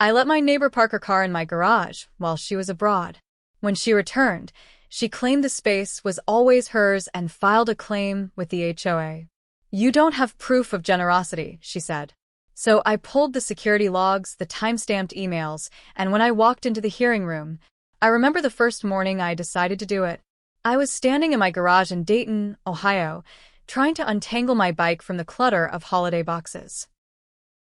I let my neighbor park her car in my garage while she was abroad. When she returned, she claimed the space was always hers and filed a claim with the HOA. You don't have proof of generosity, she said. So I pulled the security logs, the time-stamped emails, and when I walked into the hearing room, I remember the first morning I decided to do it. I was standing in my garage in Dayton, Ohio, trying to untangle my bike from the clutter of holiday boxes.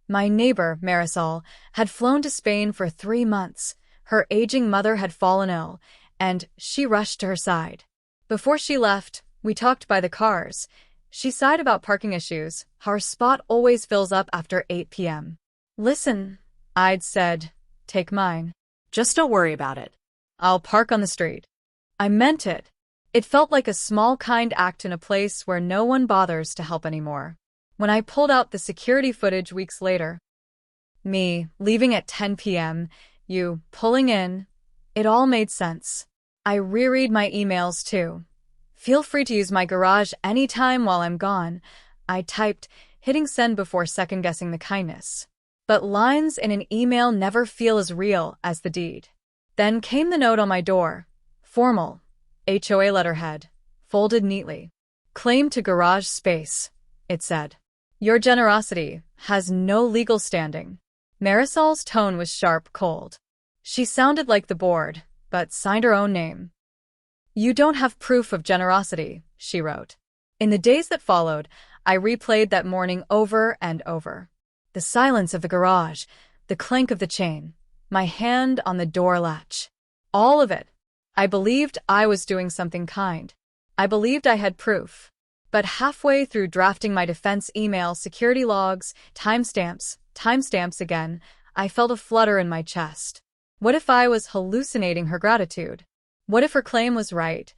My neighbor, Marisol, had flown to Spain for 3 months. Her aging mother had fallen ill, and she rushed to her side. Before she left, we talked by the cars. She sighed about parking issues, how her spot always fills up after 8 p.m. Listen, I'd said, take mine. Just don't worry about it. I'll park on the street. I meant it. It felt like a small, kind act in a place where no one bothers to help anymore. When I pulled out the security footage weeks later, me leaving at 10 p.m., you pulling in, it all made sense. I reread my emails too. Feel free to use my garage anytime while I'm gone, I typed, hitting send before second-guessing the kindness. But lines in an email never feel as real as the deed. Then came the note on my door. Formal. HOA letterhead. Folded neatly. Claim to garage space, it said. Your generosity has no legal standing. Marisol's tone was sharp, cold. She sounded like the board, but signed her own name. You don't have proof of generosity, she wrote. In the days that followed, I replayed that morning over and over. The silence of the garage, the clank of the chain, my hand on the door latch. All of it. I believed I was doing something kind. I believed I had proof. But halfway through drafting my defense email, security logs, timestamps again, I felt a flutter in my chest. What if I was hallucinating her gratitude? What if her claim was right?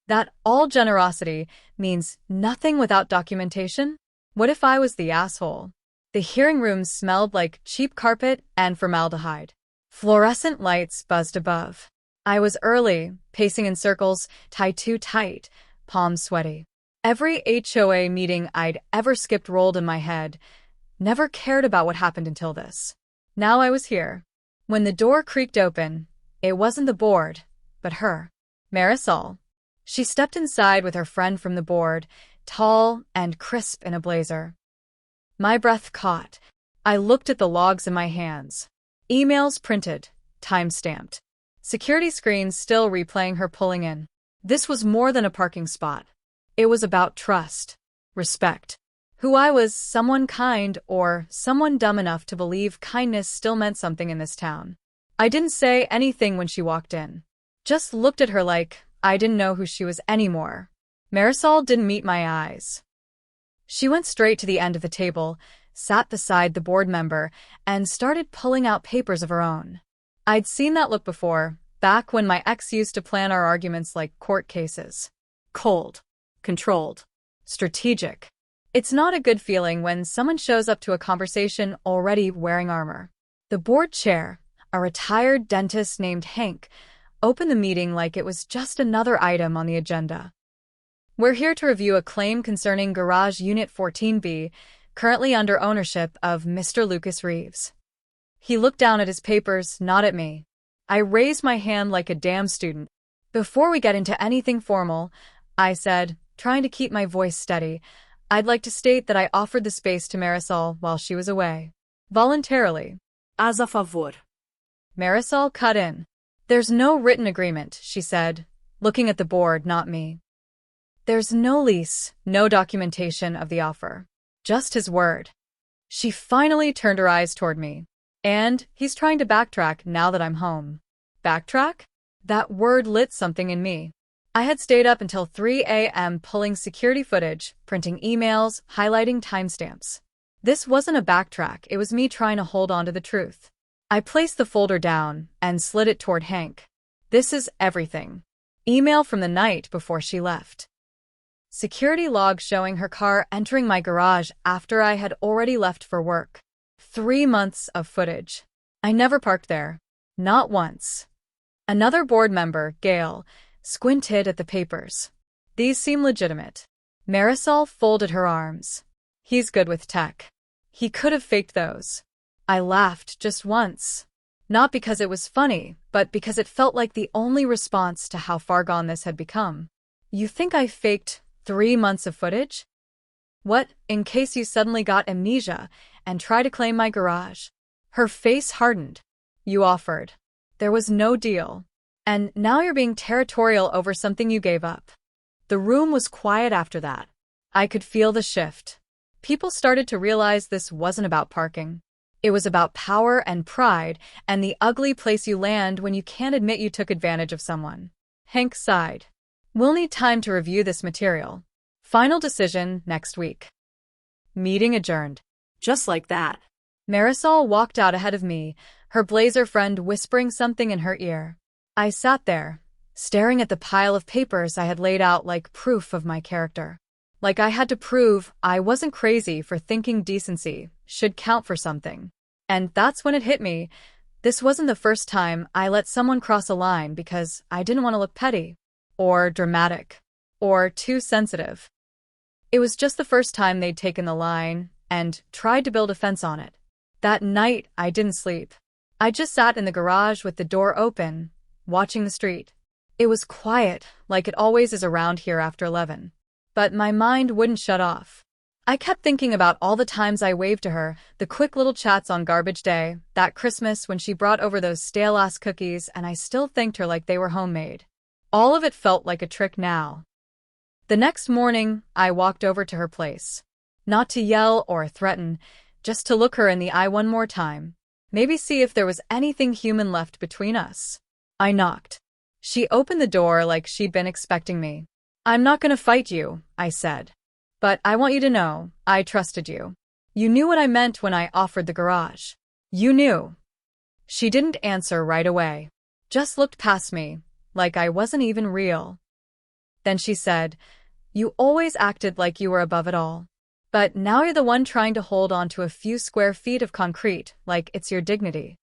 That all generosity means nothing without documentation? What if I was the asshole? The hearing room smelled like cheap carpet and formaldehyde. Fluorescent lights buzzed above. I was early, pacing in circles, tie too tight, palms sweaty. Every HOA meeting I'd ever skipped rolled in my head. Never cared about what happened until this. Now I was here. When the door creaked open, it wasn't the board, but her. Marisol. She stepped inside with her friend from the board, tall and crisp in a blazer. My breath caught. I looked at the logs in my hands. Emails printed, time-stamped. Security screens still replaying her pulling in. This was more than a parking spot. It was about trust, respect. Who I was, someone kind or someone dumb enough to believe kindness still meant something in this town. I didn't say anything when she walked in. Just looked at her like I didn't know who she was anymore. Marisol didn't meet my eyes. She went straight to the end of the table, sat beside the board member, and started pulling out papers of her own. I'd seen that look before, back when my ex used to plan our arguments like court cases. Cold. Controlled. Strategic. It's not a good feeling when someone shows up to a conversation already wearing armor. The board chair, a retired dentist named Hank, opened the meeting like it was just another item on the agenda. We're here to review a claim concerning Garage Unit 14B, currently under ownership of Mr. Lucas Reeves. He looked down at his papers, not at me. I raised my hand like a damn student. Before we get into anything formal, I said, trying to keep my voice steady, I'd like to state that I offered the space to Marisol while she was away. Voluntarily. As a favor. Marisol cut in. There's no written agreement, she said, looking at the board, not me. There's no lease, no documentation of the offer. Just his word. She finally turned her eyes toward me. And he's trying to backtrack now that I'm home. Backtrack? That word lit something in me. I had stayed up until 3 a.m. pulling security footage, printing emails, highlighting timestamps. This wasn't a backtrack, it was me trying to hold on to the truth. I placed the folder down and slid it toward Hank. This is everything. Email from the night before she left. Security log showing her car entering my garage after I had already left for work. 3 months of footage. I never parked there. Not once. Another board member, Gail, squinted at the papers. These seem legitimate. Marisol folded her arms. He's good with tech. He could have faked those. I laughed just once. Not because it was funny, but because it felt like the only response to how far gone this had become. You think I faked 3 months of footage? What, in case you suddenly got amnesia and try to claim my garage? Her face hardened. You offered. There was no deal. And now you're being territorial over something you gave up. The room was quiet after that. I could feel the shift. People started to realize this wasn't about parking. It was about power and pride and the ugly place you land when you can't admit you took advantage of someone. Hank sighed. We'll need time to review this material. Final decision next week. Meeting adjourned. Just like that. Marisol walked out ahead of me, her blazer friend whispering something in her ear. I sat there, staring at the pile of papers I had laid out like proof of my character. Like I had to prove I wasn't crazy for thinking decency should count for something. And that's when it hit me. This wasn't the first time I let someone cross a line because I didn't want to look petty, or dramatic, or too sensitive. It was just the first time they'd taken the line and tried to build a fence on it. That night, I didn't sleep. I just sat in the garage with the door open, watching the street. It was quiet, like it always is around here after 11. But my mind wouldn't shut off. I kept thinking about all the times I waved to her, the quick little chats on garbage day, that Christmas when she brought over those stale-ass cookies and I still thanked her like they were homemade. All of it felt like a trick now. The next morning, I walked over to her place. Not to yell or threaten, just to look her in the eye one more time. Maybe see if there was anything human left between us. I knocked. She opened the door like she'd been expecting me. I'm not gonna fight you, I said. But I want you to know, I trusted you. You knew what I meant when I offered the garage. You knew. She didn't answer right away. Just looked past me, like I wasn't even real. Then she said, You always acted like you were above it all. But now you're the one trying to hold on to a few square feet of concrete, like it's your dignity.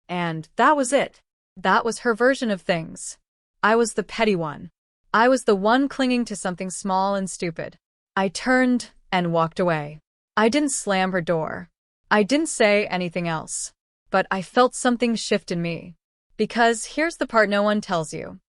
And that was it. That was her version of things. I was the petty one. I was the one clinging to something small and stupid. I turned and walked away. I didn't slam her door. I didn't say anything else. But I felt something shift in me. Because here's the part no one tells you.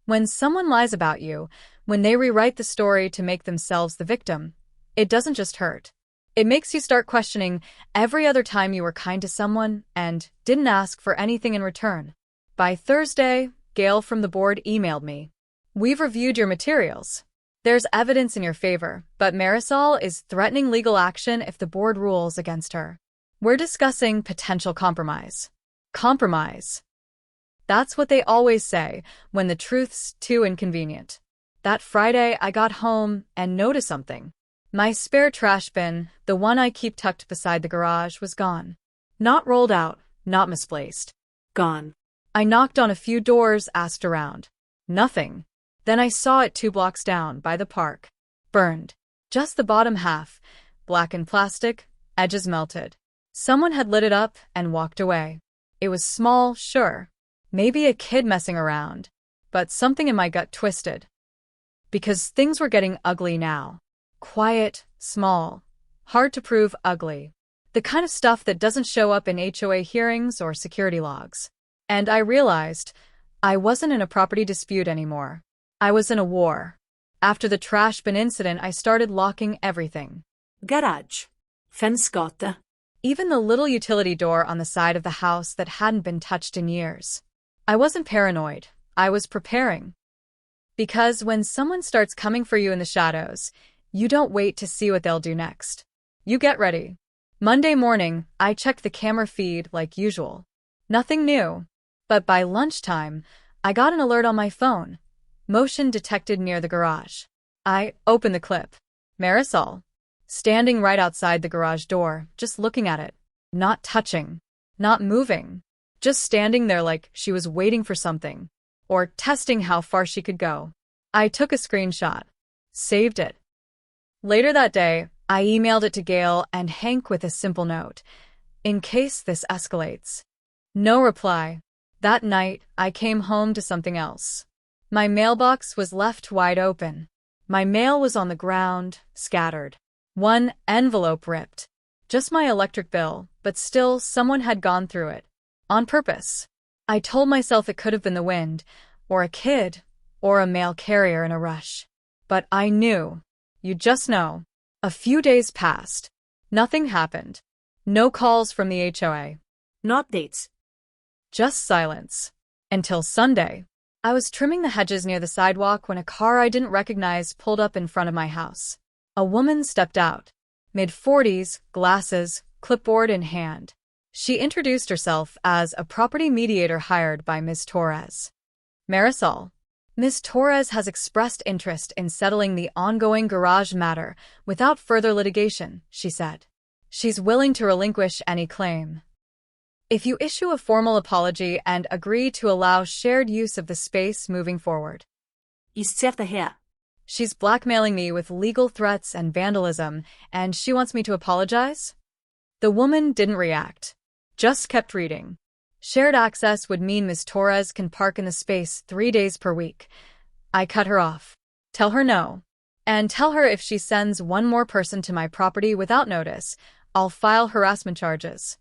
When someone lies about you, when they rewrite the story to make themselves the victim, it doesn't just hurt. It makes you start questioning every other time you were kind to someone and didn't ask for anything in return. By Thursday, Gail from the board emailed me. We've reviewed your materials. There's evidence in your favor, but Marisol is threatening legal action if the board rules against her. We're discussing potential compromise. Compromise. That's what they always say when the truth's too inconvenient. That Friday, I got home and noticed something. My spare trash bin, the one I keep tucked beside the garage, was gone. Not rolled out, not misplaced. Gone. I knocked on a few doors, asked around. Nothing. Then I saw it 2 blocks down by the park. Burned. Just the bottom half. Blackened plastic, edges melted. Someone had lit it up and walked away. It was small, sure. Maybe a kid messing around. But something in my gut twisted. Because things were getting ugly now. Quiet, small. Hard to prove ugly. The kind of stuff that doesn't show up in HOA hearings or security logs. And I realized I wasn't in a property dispute anymore. I was in a war. After the trash bin incident, I started locking everything. Garage. Fensgate. Even the little utility door on the side of the house that hadn't been touched in years. I wasn't paranoid. I was preparing. Because when someone starts coming for you in the shadows, you don't wait to see what they'll do next. You get ready. Monday morning, I checked the camera feed like usual. Nothing new. But by lunchtime, I got an alert on my phone. Motion detected near the garage. I opened the clip. Marisol. Standing right outside the garage door, just looking at it. Not touching. Not moving. Just standing there like she was waiting for something. Or testing how far she could go. I took a screenshot. Saved it. Later that day, I emailed it to Gail and Hank with a simple note. In case this escalates. No reply. That night, I came home to something else. My mailbox was left wide open. My mail was on the ground, scattered. One envelope ripped. Just my electric bill, but still someone had gone through it. On purpose. I told myself it could have been the wind, or a kid, or a mail carrier in a rush. But I knew. You just know. A few days passed. Nothing happened. No calls from the HOA. No updates. Just silence. Until Sunday. I was trimming the hedges near the sidewalk when a car I didn't recognize pulled up in front of my house. A woman stepped out. Mid-40s, glasses, clipboard in hand. She introduced herself as a property mediator hired by Ms. Torres. Marisol. Ms. Torres has expressed interest in settling the ongoing garage matter without further litigation, she said. She's willing to relinquish any claim. If you issue a formal apology and agree to allow shared use of the space moving forward. Изцевта her. She's blackmailing me with legal threats and vandalism, and she wants me to apologize? The woman didn't react. Just kept reading. Shared access would mean Ms. Torres can park in the space 3 days per week. I cut her off. Tell her no. And tell her if she sends one more person to my property without notice, I'll file harassment charges.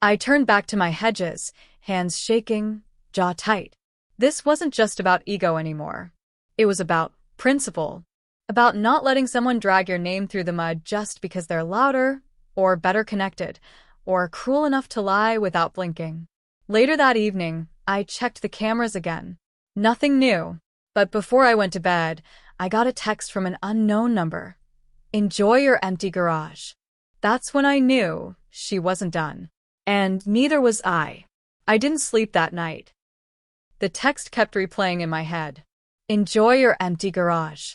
I turned back to my hedges, hands shaking, jaw tight. This wasn't just about ego anymore. It was about principle. About not letting someone drag your name through the mud just because they're louder, or better connected, or cruel enough to lie without blinking. Later that evening, I checked the cameras again. Nothing new. But before I went to bed, I got a text from an unknown number. Enjoy your empty garage. That's when I knew she wasn't done. And neither was I. I didn't sleep that night. The text kept replaying in my head. Enjoy your empty garage.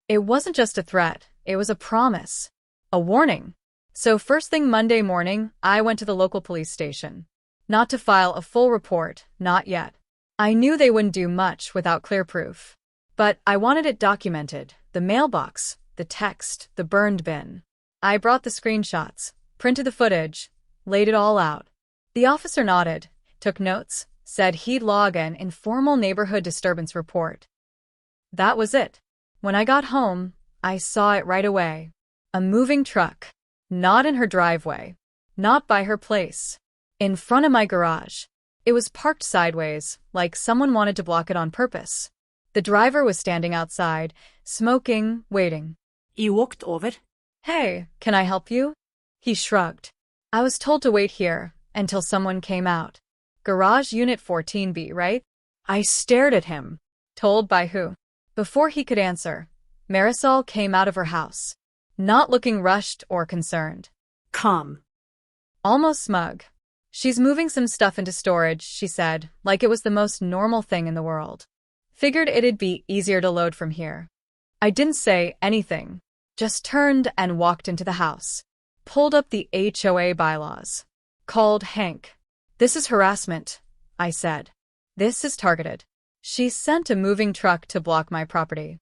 It wasn't just a threat, it was a promise. A warning. So first thing Monday morning, I went to the local police station. Not to file a full report, not yet. I knew they wouldn't do much without clear proof. But I wanted it documented, the mailbox, the text, the burned bin. I brought the screenshots, printed the footage, laid it all out. The officer nodded, took notes, said he'd log an informal neighborhood disturbance report. That was it. When I got home, I saw it right away. A moving truck. Not in her driveway. Not by her place. In front of my garage. It was parked sideways, like someone wanted to block it on purpose. The driver was standing outside, smoking, waiting. I walked over. Hey, can I help you? He shrugged. I was told to wait here until someone came out. Garage Unit 14B, right? I stared at him. Told by who? Before he could answer, Marisol came out of her house. Not looking rushed or concerned. Calm. Almost smug. She's moving some stuff into storage, she said, like it was the most normal thing in the world. Figured it'd be easier to load from here. I didn't say anything. Just turned and walked into the house. Pulled up the HOA bylaws. Called Hank. This is harassment, I said. This is targeted. She sent a moving truck to block my property.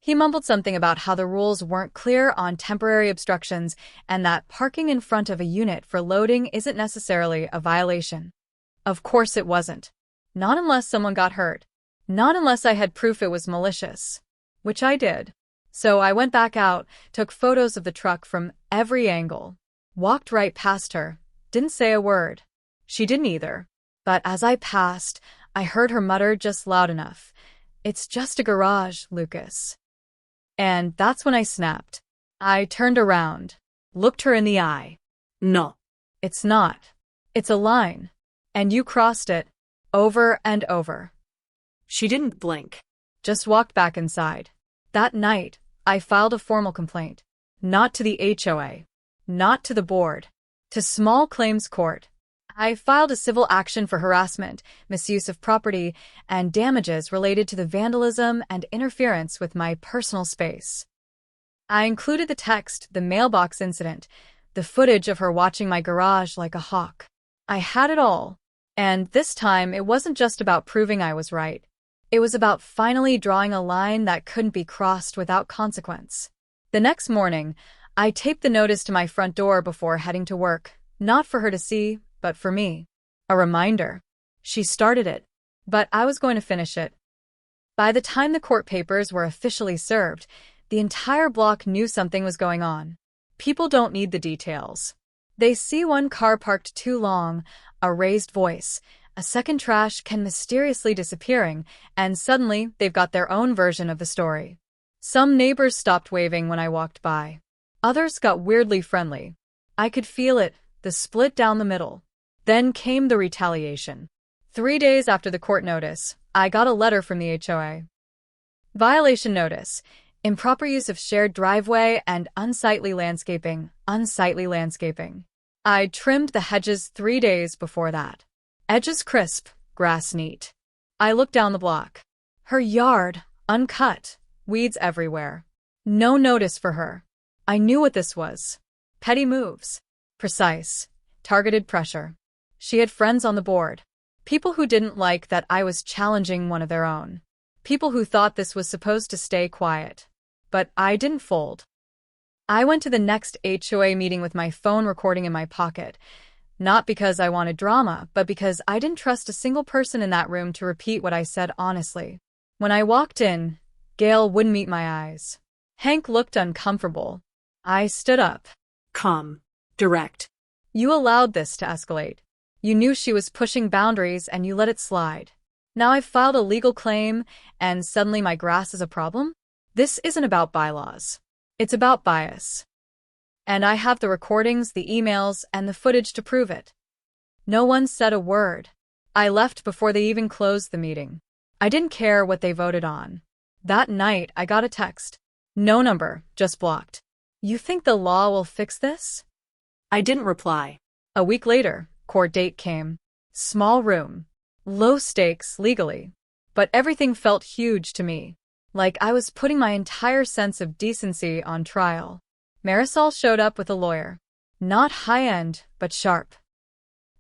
He mumbled something about how the rules weren't clear on temporary obstructions and that parking in front of a unit for loading isn't necessarily a violation. Of course it wasn't. Not unless someone got hurt. Not unless I had proof it was malicious. Which I did. So I went back out, took photos of the truck from every angle. Walked right past her. Didn't say a word. She didn't either. But as I passed, I heard her mutter just loud enough. It's just a garage, Lucas. And that's when I snapped. I turned around. Looked her in the eye. No. It's not. It's a line. And you crossed it. Over and over. She didn't blink. Just walked back inside. That night, I filed a formal complaint. Not to the HOA. Not to the board. To small claims court. I filed a civil action for harassment, misuse of property, and damages related to the vandalism and interference with my personal space. I included the text, the mailbox incident, the footage of her watching my garage like a hawk. I had it all. And this time, it wasn't just about proving I was right. It was about finally drawing a line that couldn't be crossed without consequence. The next morning, I taped the notice to my front door before heading to work, not for her to see, but for me. A reminder. She started it, but I was going to finish it. By the time the court papers were officially served, the entire block knew something was going on. People don't need the details. They see one car parked too long, a raised voice, a second trash can mysteriously disappearing, and suddenly they've got their own version of the story. Some neighbors stopped waving when I walked by. Others got weirdly friendly. I could feel it, the split down the middle. Then came the retaliation. 3 days after the court notice, I got a letter from the HOA. Violation notice. Improper use of shared driveway and unsightly landscaping. I trimmed the hedges 3 days before that. Edges crisp, grass neat. I looked down the block. Her yard, uncut, weeds everywhere. No notice for her. I knew what this was. Petty moves. Precise. Targeted pressure. She had friends on the board. People who didn't like that I was challenging one of their own. People who thought this was supposed to stay quiet. But I didn't fold. I went to the next HOA meeting with my phone recording in my pocket. Not because I wanted drama, but because I didn't trust a single person in that room to repeat what I said honestly. When I walked in, Gail wouldn't meet my eyes. Hank looked uncomfortable. I stood up. Calm. Direct. You allowed this to escalate. You knew she was pushing boundaries and you let it slide. Now I've filed a legal claim and suddenly my grass is a problem? This isn't about bylaws. It's about bias. And I have the recordings, the emails, and the footage to prove it. No one said a word. I left before they even closed the meeting. I didn't care what they voted on. That night, I got a text. No number, just blocked. You think the law will fix this? I didn't reply. A week later, court date came. Small room. Low stakes legally. But everything felt huge to me. Like I was putting my entire sense of decency on trial. Marisol showed up with a lawyer. Not high-end, but sharp.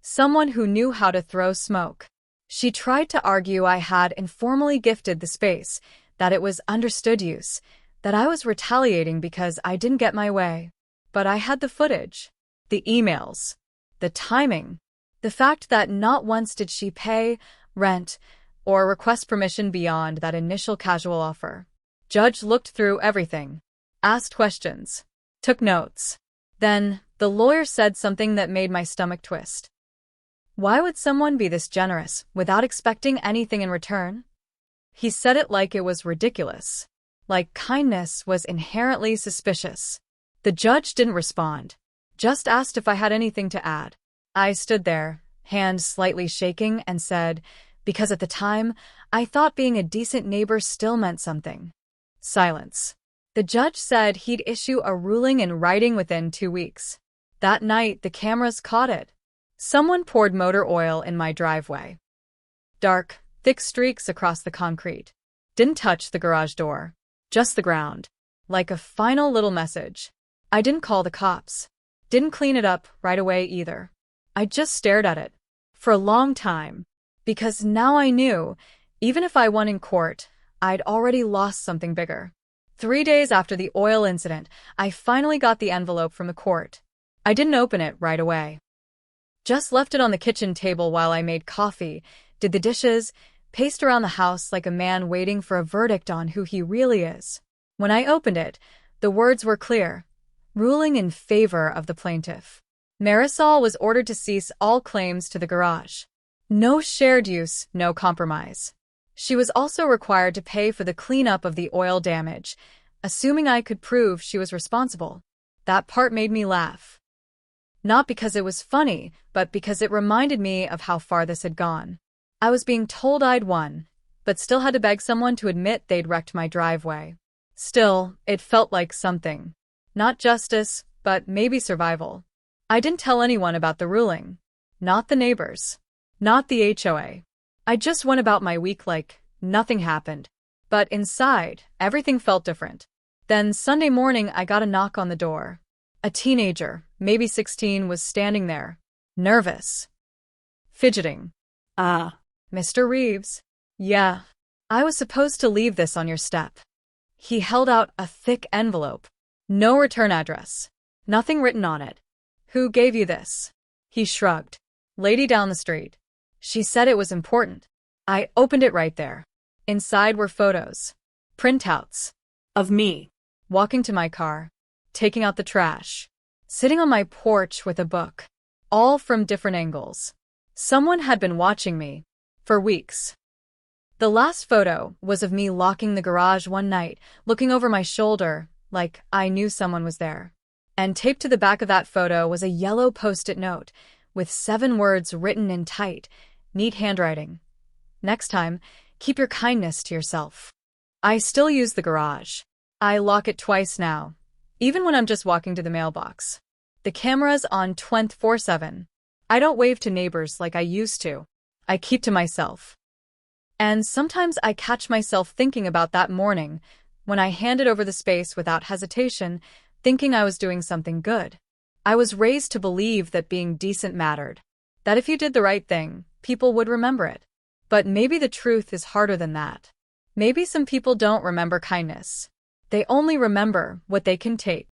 Someone who knew how to throw smoke. She tried to argue I had informally gifted the space, that it was understood use, that I was retaliating because I didn't get my way. But I had the footage, the emails, the timing, the fact that not once did she pay, rent, or request permission beyond that initial casual offer. Judge looked through everything, asked questions, took notes. Then, the lawyer said something that made my stomach twist. Why would someone be this generous without expecting anything in return? He said it like it was ridiculous. Like kindness was inherently suspicious. The judge didn't respond, just asked if I had anything to add. I stood there, hand slightly shaking, and said, because at the time, I thought being a decent neighbor still meant something. Silence. The judge said he'd issue a ruling in writing within 2 weeks. That night, the cameras caught it. Someone poured motor oil in my driveway. Dark, thick streaks across the concrete. Didn't touch the garage door. Just the ground. Like a final little message. I didn't call the cops. Didn't clean it up right away either. I just stared at it. For a long time. Because now I knew, even if I won in court, I'd already lost something bigger. 3 days after the oil incident, I finally got the envelope from the court. I didn't open it right away. Just left it on the kitchen table while I made coffee, did the dishes, paced around the house like a man waiting for a verdict on who he really is. When I opened it, the words were clear, ruling in favor of the plaintiff. Marisol was ordered to cease all claims to the garage. No shared use, no compromise. She was also required to pay for the cleanup of the oil damage, assuming I could prove she was responsible. That part made me laugh. Not because it was funny, but because it reminded me of how far this had gone. I was being told I'd won, but still had to beg someone to admit they'd wrecked my driveway. Still, it felt like something. Not justice, but maybe survival. I didn't tell anyone about the ruling. Not the neighbors. Not the HOA. I just went about my week like nothing happened. But inside, everything felt different. Then Sunday morning, I got a knock on the door. A teenager, maybe 16, was standing there. Nervous. Fidgeting. Mr. Reeves. Yeah. I was supposed to leave this on your step. He held out a thick envelope. No return address. Nothing written on it. Who gave you this? He shrugged. Lady down the street. She said it was important. I opened it right there. Inside were photos. Printouts. Of me. Walking to my car. Taking out the trash. sitting on my porch with a book, all from different angles. Someone had been watching me for weeks. The last photo was of me locking the garage one night, looking over my shoulder, like I knew someone was there. And taped to the back of that photo was a yellow post-it note with 7 words written in tight, neat handwriting. Next time, keep your kindness to yourself. I still use the garage. I lock it twice now, even when I'm just walking to the mailbox. The camera's on 24/7. I don't wave to neighbors like I used to. I keep to myself. And sometimes I catch myself thinking about that morning when I handed over the space without hesitation, thinking I was doing something good. I was raised to believe that being decent mattered, that if you did the right thing, people would remember it. But maybe the truth is harder than that. Maybe some people don't remember kindness. They only remember what they can take.